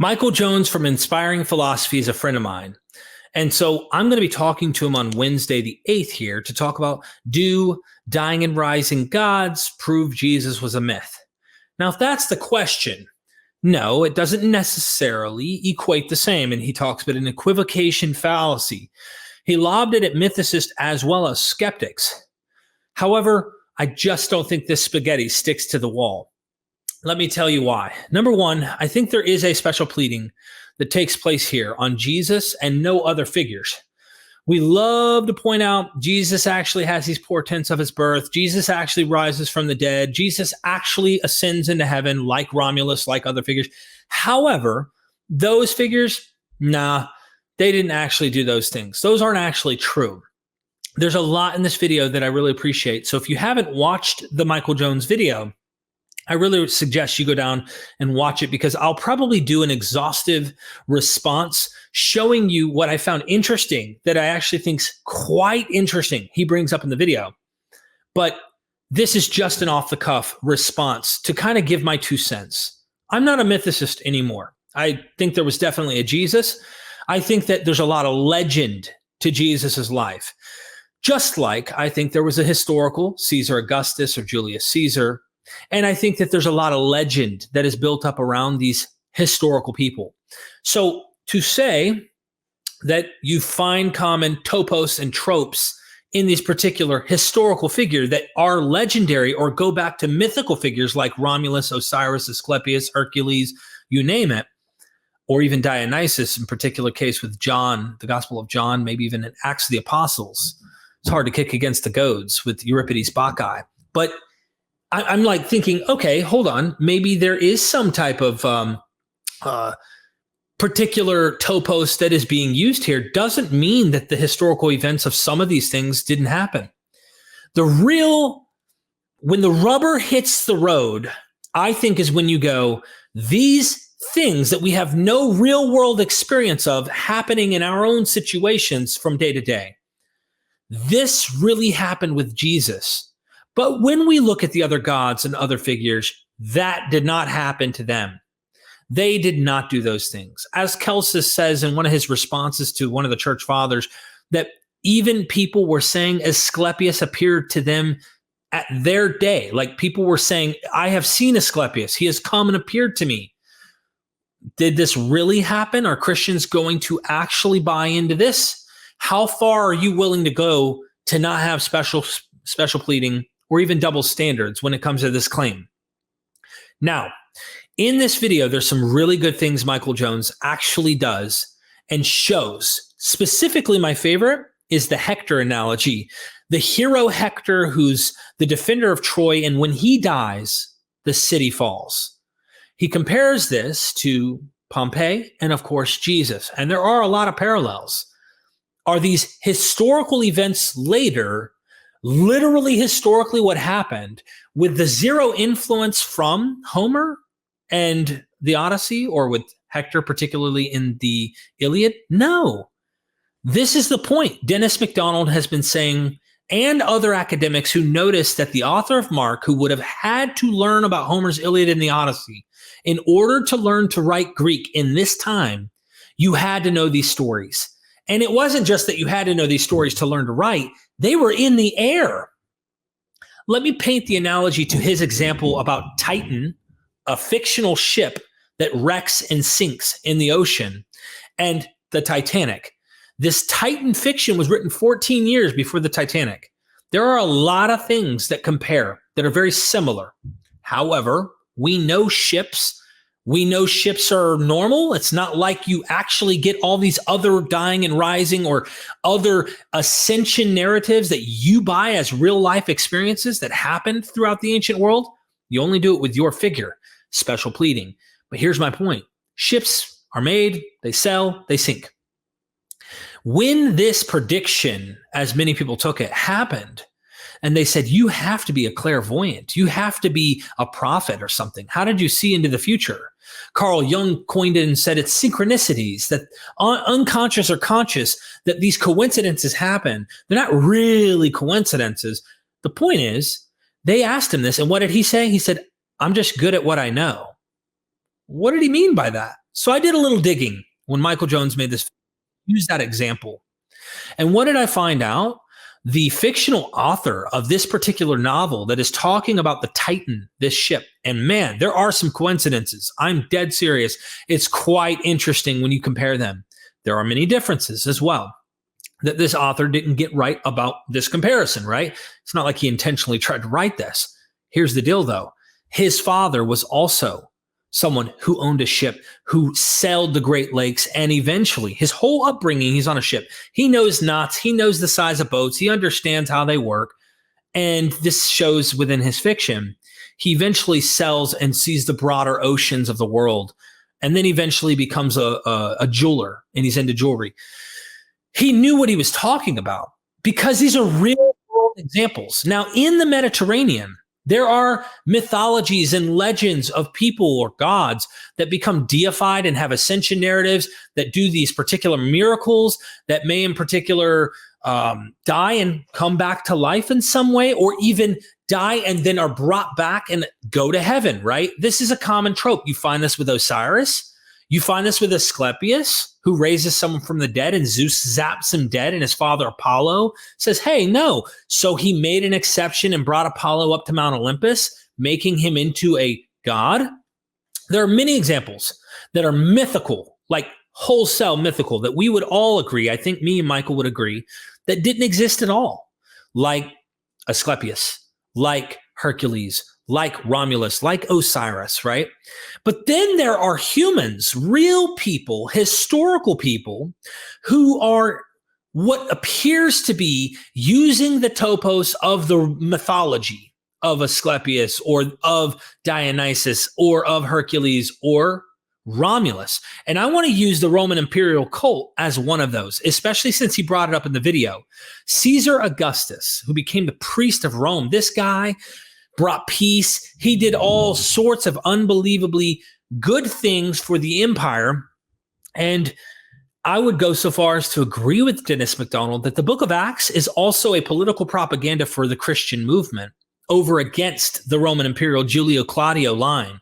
Michael Jones from Inspiring Philosophy is a friend of mine. And so I'm going to be talking to him on Wednesday, the 8th here to talk about, do dying and rising gods prove Jesus was a myth? Now, if that's the question, no, it doesn't necessarily equate the same. And he talks about an equivocation fallacy. He lobbed it at mythicists as well as skeptics. However, I just don't think this spaghetti sticks to the wall. Let me tell you why. Number one, I think there is a special pleading that takes place here on Jesus and no other figures. We love to point out Jesus actually has these portents of his birth. Jesus actually rises from the dead. Jesus actually ascends into heaven like Romulus, like other figures. However, those figures, they didn't actually do those things. Those aren't actually true. There's a lot in this video that I really appreciate. So if you haven't watched the Michael Jones video, I really would suggest you go down and watch it, because I'll probably do an exhaustive response showing you what I found interesting that I actually think's quite interesting. He brings up in the video, but this is just an off the cuff response to kind of give my 2 cents. I'm not a mythicist anymore. I think there was definitely a Jesus. I think that there's a lot of legend to Jesus's life. Just like I think there was a historical Caesar Augustus or Julius Caesar. And I think that there's a lot of legend that is built up around these historical people. So to say that you find common topos and tropes in these particular historical figures that are legendary or go back to mythical figures like Romulus, Osiris, Asclepius, Hercules, you name it, or even Dionysus in particular case with John, the Gospel of John, maybe even in Acts of the Apostles. It's hard to kick against the goads with Euripides Bacchae. But I'm like thinking, okay, hold on. Maybe there is some type of particular topos that is being used here. Doesn't mean that the historical events of some of these things didn't happen. When the rubber hits the road, I think is when you go, these things that we have no real world experience of happening in our own situations from day to day. This really happened with Jesus. But when we look at the other gods and other figures, that did not happen to them. They did not do those things. As Celsus says in one of his responses to one of the church fathers, that even people were saying Asclepius appeared to them at their day. Like people were saying, I have seen Asclepius. He has come and appeared to me. Did this really happen? Are Christians going to actually buy into this? How far are you willing to go to not have special pleading or even double standards when it comes to this claim? Now, in this video, there's some really good things Michael Jones actually does and shows. Specifically, my favorite is the Hector analogy. The hero Hector, who's the defender of Troy, and when he dies, the city falls. He compares this to Pompey and, of course, Jesus. And there are a lot of parallels. Are these historical events later literally historically what happened with the zero influence from Homer and the Odyssey, or with Hector, particularly in the Iliad? No. This is the point. Dennis MacDonald has been saying, and other academics who noticed that the author of Mark, who would have had to learn about Homer's Iliad and the Odyssey, in order to learn to write Greek in this time, you had to know these stories. And it wasn't just that you had to know these stories to learn to write. They were in the air. Let me paint the analogy to his example about Titan, a fictional ship that wrecks and sinks in the ocean, and the Titanic. This Titan fiction was written 14 years before the Titanic. There are a lot of things that compare that are very similar. However, we know ships are normal. It's not like you actually get all these other dying and rising or other ascension narratives that you buy as real life experiences that happened throughout the ancient world. You only do it with your figure, special pleading. But here's my point. Ships are made, they sell, they sink. When this prediction, as many people took it, happened, and they said, you have to be a clairvoyant. You have to be a prophet or something. How did you see into the future? Carl Jung coined it and said it's synchronicities, that unconscious or conscious, that these coincidences happen. They're not really coincidences. The point is, they asked him this, and what did he say? He said, I'm just good at what I know. What did he mean by that? So I did a little digging when Michael Jones made this, use that example. And what did I find out? The fictional author of this particular novel that is talking about the Titan, this ship, and man, there are some coincidences. I'm dead serious. It's quite interesting when you compare them. There are many differences as well that this author didn't get right about this comparison, right? It's not like he intentionally tried to write this. Here's the deal, though. His father was also someone who owned a ship, who sailed the Great Lakes, and eventually his whole upbringing, he's on a ship. He knows knots. He knows the size of boats. He understands how they work. And this shows within his fiction. He eventually sails and sees the broader oceans of the world, and then eventually becomes a jeweler, and he's into jewelry. He knew what he was talking about because these are real world examples. Now, in the Mediterranean, there are mythologies and legends of people or gods that become deified and have ascension narratives that do these particular miracles that may in particular die and come back to life in some way, or even die and then are brought back and go to heaven, right? This is a common trope. You find this with Osiris. You find this with Asclepius, who raises someone from the dead, and Zeus zaps him dead, and his father Apollo says, hey, no. So he made an exception and brought Apollo up to Mount Olympus, making him into a god. There are many examples that are mythical, like wholesale mythical, that we would all agree, I think me and Michael would agree, that didn't exist at all, like Asclepius, like Hercules, like Romulus, like Osiris, right? But then there are humans, real people, historical people, who are what appears to be using the topos of the mythology of Asclepius or of Dionysus or of Hercules or Romulus. And I want to use the Roman imperial cult as one of those, especially since he brought it up in the video. Caesar Augustus, who became the priest of Rome, this guy brought peace. He did all sorts of unbelievably good things for the empire. And I would go so far as to agree with Dennis MacDonald that the book of Acts is also a political propaganda for the Christian movement over against the Roman imperial Julio-Claudio line.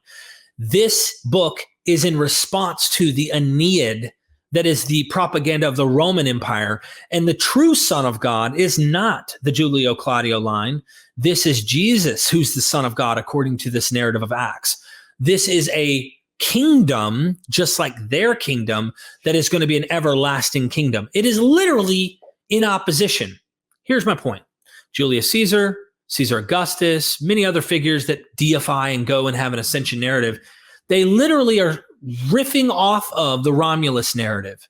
This book is in response to the Aeneid, that is the propaganda of the Roman Empire. And the true Son of God is not the Julio-Claudio line. This is Jesus, who's the Son of God, according to this narrative of Acts. This is a kingdom, just like their kingdom, that is going to be an everlasting kingdom. It is literally in opposition. Here's my point. Julius Caesar, Caesar Augustus, many other figures that deify and go and have an ascension narrative, they literally are riffing off of the Romulus narrative.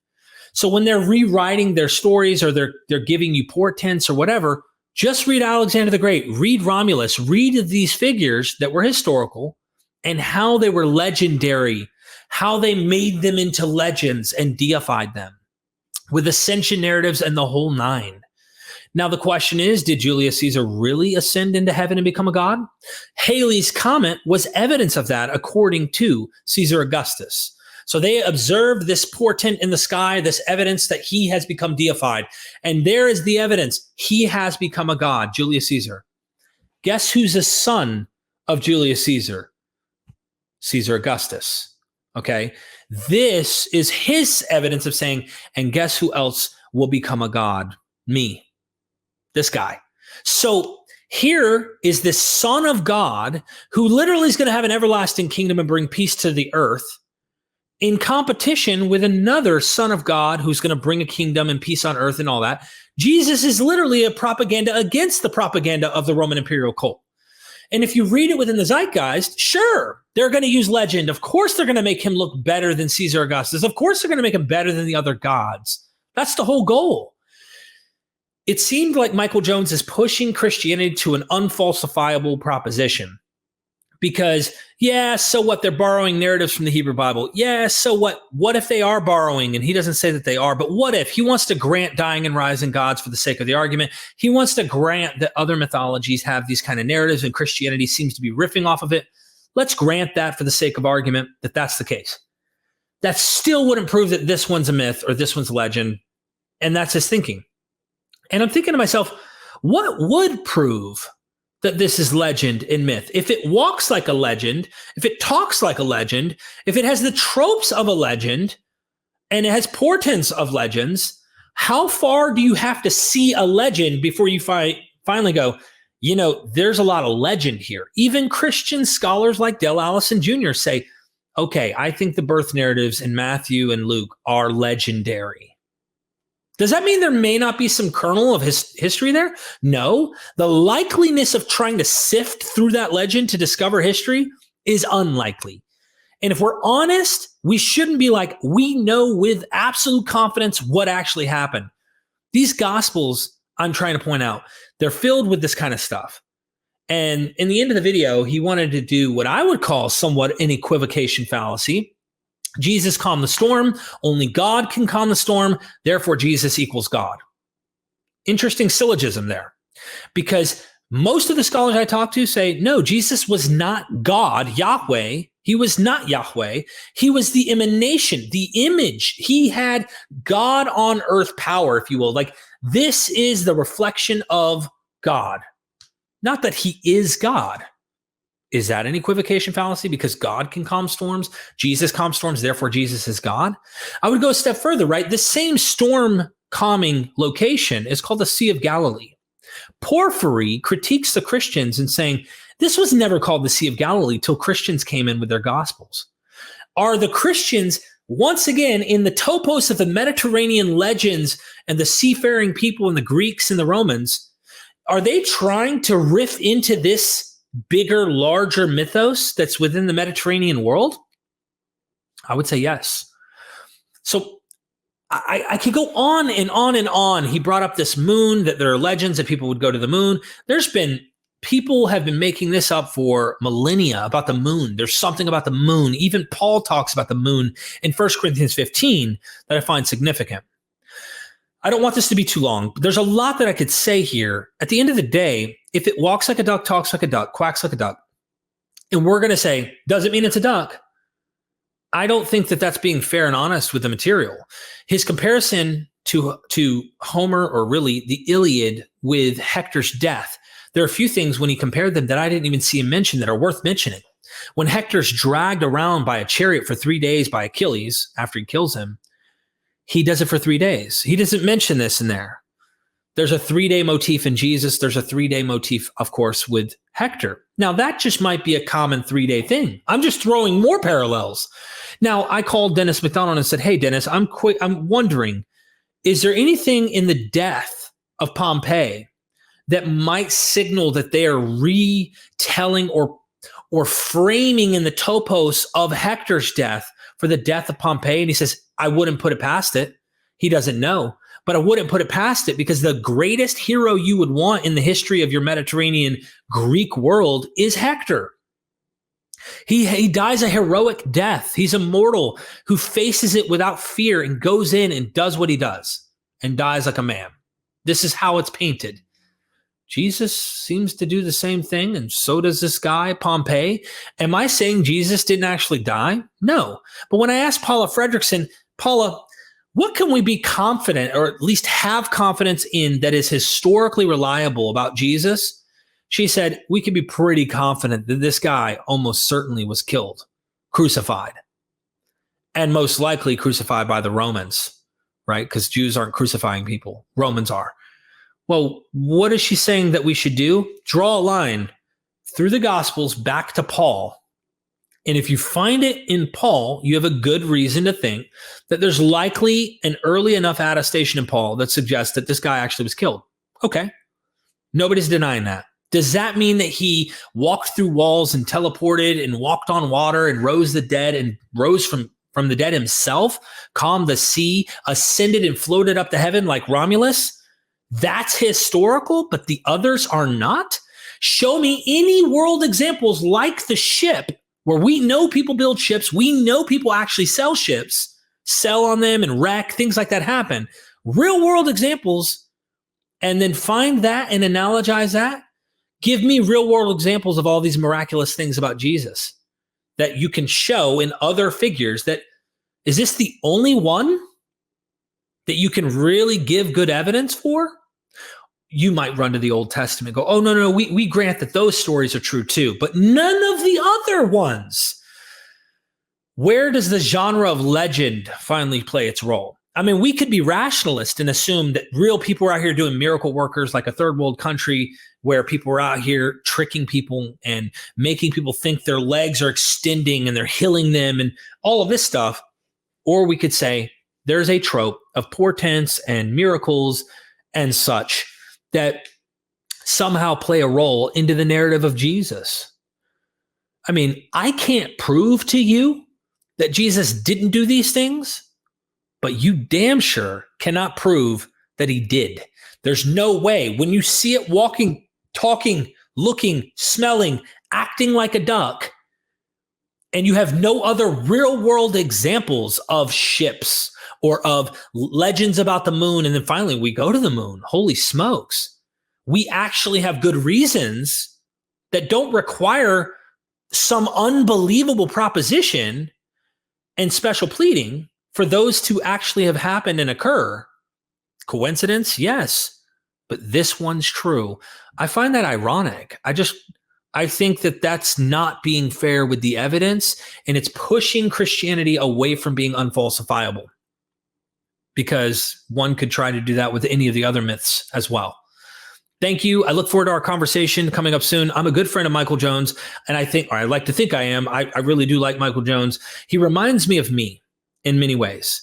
So when they're rewriting their stories or they're giving you portents or whatever, just read Alexander the Great, read Romulus, read these figures that were historical and how they were legendary, how they made them into legends and deified them with ascension narratives and the whole nine. Now, the question is, did Julius Caesar really ascend into heaven and become a god? Halley's Comet was evidence of that, according to Caesar Augustus. So they observed this portent in the sky, this evidence that he has become deified. And there is the evidence. He has become a god, Julius Caesar. Guess who's a son of Julius Caesar? Caesar Augustus. Okay. This is his evidence of saying, and guess who else will become a god? Me. This guy. So here is this Son of God who literally is going to have an everlasting kingdom and bring peace to the earth in competition with another Son of God who's going to bring a kingdom and peace on earth and all that. Jesus is literally a propaganda against the propaganda of the Roman imperial cult. And if you read it within the zeitgeist, sure, they're going to use legend. Of course, they're going to make him look better than Caesar Augustus. Of course, they're going to make him better than the other gods. That's the whole goal. It seemed like Michael Jones is pushing Christianity to an unfalsifiable proposition because, yeah, so what? They're borrowing narratives from the Hebrew Bible. Yeah, so what? What if they are borrowing? And he doesn't say that they are, but what if? He wants to grant dying and rising gods for the sake of the argument. He wants to grant that other mythologies have these kind of narratives and Christianity seems to be riffing off of it. Let's grant that for the sake of argument that that's the case. That still wouldn't prove that this one's a myth or this one's a legend. And that's his thinking. And I'm thinking to myself, what would prove that this is legend and myth. If it walks like a legend, if it talks like a legend, if it has the tropes of a legend and it has portents of legends, how far do you have to see a legend before you finally go, there's a lot of legend here? Even Christian scholars like Dale Allison Jr. say, okay, I think the birth narratives in Matthew and Luke are legendary. Does that mean there may not be some kernel of history there? No. The likeliness of trying to sift through that legend to discover history is unlikely. And if we're honest, we shouldn't be like, we know with absolute confidence what actually happened. These gospels, I'm trying to point out, they're filled with this kind of stuff. And in the end of the video, he wanted to do what I would call somewhat an equivocation fallacy. Jesus calmed the storm. Only God can calm the storm. Therefore, Jesus equals God. Interesting syllogism there, because most of the scholars I talk to say, no, Jesus was not God, Yahweh. He was not Yahweh. He was the emanation, the image. He had God on earth power, if you will. Like, this is the reflection of God. Not that he is God. Is that an equivocation fallacy? Because God can calm storms, Jesus calms storms, therefore Jesus is God? I would go a step further, right? The same storm calming location is called the Sea of Galilee. Porphyry critiques the Christians in saying, this was never called the Sea of Galilee till Christians came in with their gospels. Are the Christians, once again, in the topos of the Mediterranean legends and the seafaring people and the Greeks and the Romans, are they trying to riff into this bigger, larger mythos that's within the Mediterranean world? I would say yes. So I could go on and on and on. He brought up this moon, that there are legends that people would go to the moon. People have been making this up for millennia about the moon. There's something about the moon. Even Paul talks about the moon in 1 Corinthians 15 that I find significant. I don't want this to be too long, but there's a lot that I could say here. At the end of the day, if it walks like a duck, talks like a duck, quacks like a duck, and we're going to say, does it mean it's a duck? I don't think that that's being fair and honest with the material. His comparison to Homer, or really the Iliad, with Hector's death, there are a few things when he compared them that I didn't even see him mention that are worth mentioning. When Hector's dragged around by a chariot for 3 days by Achilles after he kills him, he does it for 3 days. He doesn't mention this in there. There's a 3-day motif in Jesus. There's a 3-day motif, of course, with Hector. Now, that just might be a common 3-day thing. I'm just throwing more parallels. Now, I called Dennis McDonald and said, hey, Dennis, I'm wondering, is there anything in the death of Pompey that might signal that they are retelling or framing in the topos of Hector's death for the death of Pompey? And he says, I wouldn't put it past it. He doesn't know, but I wouldn't put it past it, because the greatest hero you would want in the history of your Mediterranean Greek world is Hector. He dies a heroic death. He's a mortal who faces it without fear and goes in and does what he does and dies like a man. This is how it's painted. Jesus seems to do the same thing, and so does this guy, Pompey. Am I saying Jesus didn't actually die? No. But when I asked Paula Fredrickson, Paula, what can we be confident, or at least have confidence in, that is historically reliable about Jesus? She said, we can be pretty confident that this guy almost certainly was killed, crucified, and most likely crucified by the Romans, right? Because Jews aren't crucifying people. Romans are. Well, what is she saying that we should do? Draw a line through the Gospels back to Paul. And if you find it in Paul, you have a good reason to think that there's likely an early enough attestation in Paul that suggests that this guy actually was killed. Okay. Nobody's denying that. Does that mean that he walked through walls and teleported and walked on water and rose the dead and rose from the dead himself, calmed the sea, ascended and floated up to heaven like Romulus? That's historical, but the others are not? Show me any world examples like the ship, where we know people build ships, we know people actually sell ships, sell on them and wreck, things like that happen. Real world examples, and then find that and analogize that. Give me real world examples of all these miraculous things about Jesus that you can show in other figures. That is this the only one that you can really give good evidence for? you might run to the Old Testament and go, oh, no, we grant that those stories are true too, but none of the other ones. Where does the genre of legend finally play its role? I mean, we could be rationalist and assume that real people are out here doing miracle workers like a third world country where people are out here tricking people and making people think their legs are extending and they're healing them and all of this stuff. Or we could say there's a trope of portents and miracles and such that somehow play a role into the narrative of Jesus. I mean, I can't prove to you that Jesus didn't do these things, but you damn sure cannot prove that he did. There's no way. When you see it walking, talking, looking, smelling, acting like a duck, and you have no other real world examples of ships or of legends about the moon, and then finally we go to the moon. Holy smokes. We actually have good reasons that don't require some unbelievable proposition and special pleading for those to actually have happened and occur. Coincidence? Yes. But this one's true. I find that ironic. I think that that's not being fair with the evidence, and it's pushing Christianity away from being unfalsifiable, because one could try to do that with any of the other myths as well. Thank you. I look forward to our conversation coming up soon. I'm a good friend of Michael Jones, and I like to think I am. I really do like Michael Jones. He reminds me of me in many ways.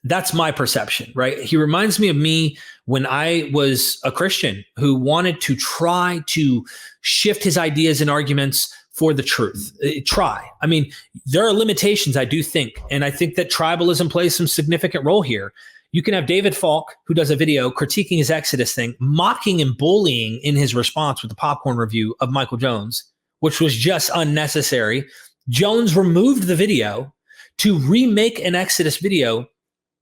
That's my perception, right? He reminds me of me when I was a Christian who wanted to try to shift his ideas and arguments for the truth. I mean, there are limitations, I do think, and I think that tribalism plays some significant role here. You can have David Falk, who does a video critiquing his Exodus thing, mocking and bullying in his response with the popcorn review of Michael Jones, which was just unnecessary. Jones removed the video to remake an Exodus video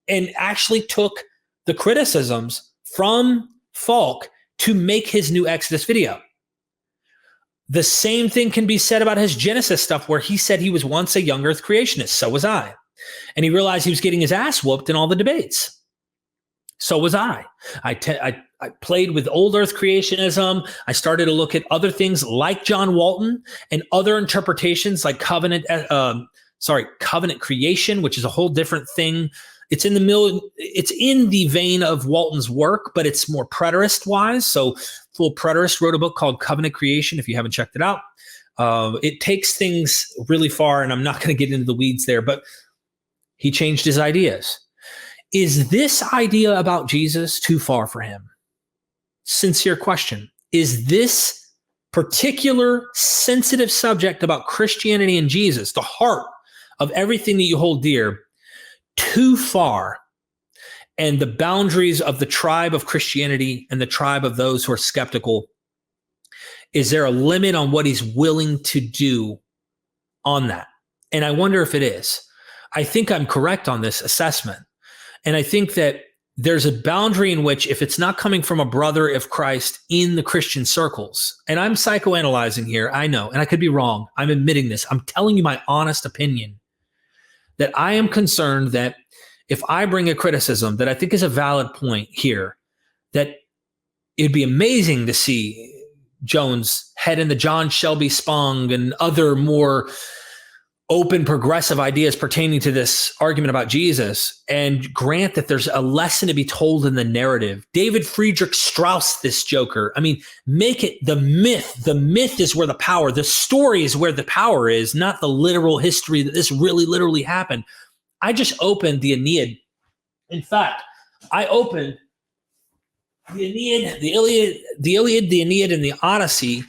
and actually took the criticisms from Falk to make his new Exodus video. The same thing can be said about his Genesis stuff, where he said he was once a young earth creationist. So was I. And he realized he was getting his ass whooped in all the debates. So was I. I played with old earth creationism. I started to look at other things like John Walton and other interpretations like covenant creation, which is a whole different thing. It's in the vein of Walton's work, but it's more preterist wise. So Full Preterist wrote a book called Covenant Creation, if you haven't checked it out. It takes things really far, and I'm not going to get into the weeds there, but he changed his ideas. Is this idea about Jesus too far for him? Sincere question. Is this particular sensitive subject about Christianity and Jesus, the heart of everything that you hold dear, too far? And the boundaries of the tribe of Christianity and the tribe of those who are skeptical, is there a limit on what he's willing to do on that? And I wonder if it is. I think I'm correct on this assessment. And I think that there's a boundary in which, if it's not coming from a brother of Christ in the Christian circles, and I'm psychoanalyzing here, I know, and I could be wrong. I'm admitting this. I'm telling you my honest opinion, that I am concerned that if I bring a criticism that I think is a valid point here, that it'd be amazing to see Jones head in the John Shelby Spong and other more open progressive ideas pertaining to this argument about Jesus, and grant that there's a lesson to be told in the narrative. David Friedrich Strauss, this joker. I mean, make it the myth. The myth is where the power, the story is where the power is, not the literal history that this really literally happened. I just opened the Aeneid. In fact, I opened the Aeneid, the Iliad, the Aeneid, and the Odyssey,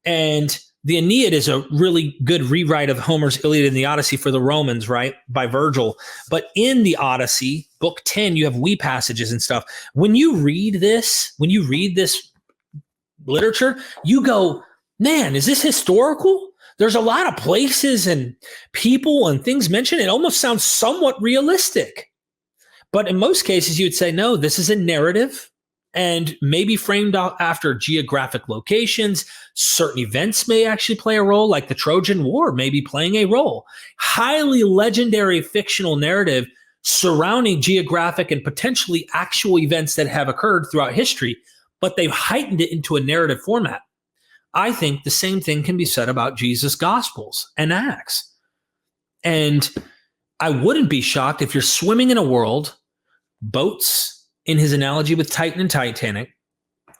and the Aeneid is a really good rewrite of Homer's Iliad and the Odyssey for the Romans, right, by Virgil. But in the Odyssey, book 10, you have we passages and stuff. When you read this literature, you go, man, is this historical? There's a lot of places and people and things mentioned. It almost sounds somewhat realistic. But in most cases, you would say, no, this is a narrative, and maybe framed out after geographic locations. Certain events may actually play a role, like the Trojan War may be playing a role. Highly legendary fictional narrative surrounding geographic and potentially actual events that have occurred throughout history, but they've heightened it into a narrative format. I think the same thing can be said about Jesus' Gospels and Acts. And I wouldn't be shocked if you're swimming in a world, boats, in his analogy with Titan and Titanic,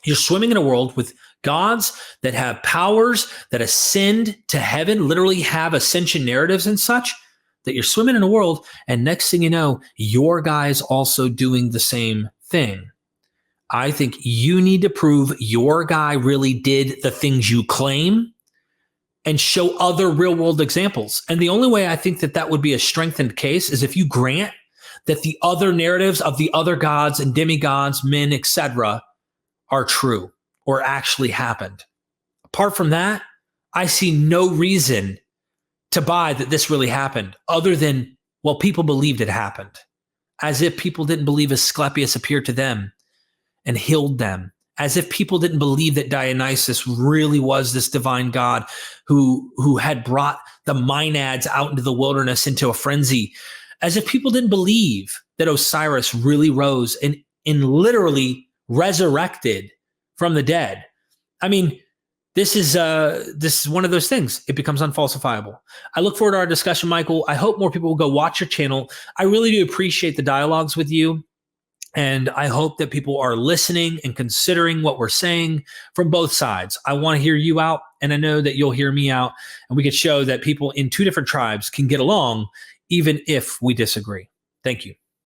you're swimming in a world with gods that have powers that ascend to heaven, literally have ascension narratives and such, that you're swimming in a world, and next thing you know, your guy's also doing the same thing. I think you need to prove your guy really did the things you claim and show other real world examples. And the only way I think that that would be a strengthened case is if you grant that the other narratives of the other gods and demigods, men, etc., are true or actually happened. Apart from that, I see no reason to buy that this really happened other than, well, people believed it happened. As if people didn't believe Asclepius appeared to them and healed them. As if people didn't believe that Dionysus really was this divine god who had brought the Maenads out into the wilderness into a frenzy. As if people didn't believe that Osiris really rose and literally resurrected from the dead. I mean, this is one of those things. It becomes unfalsifiable. I look forward to our discussion, Michael. I hope more people will go watch your channel. I really do appreciate the dialogues with you. And I hope that people are listening and considering what we're saying from both sides. I want to hear you out, and I know that you'll hear me out, and we could show that people in two different tribes can get along even if we disagree. Thank you.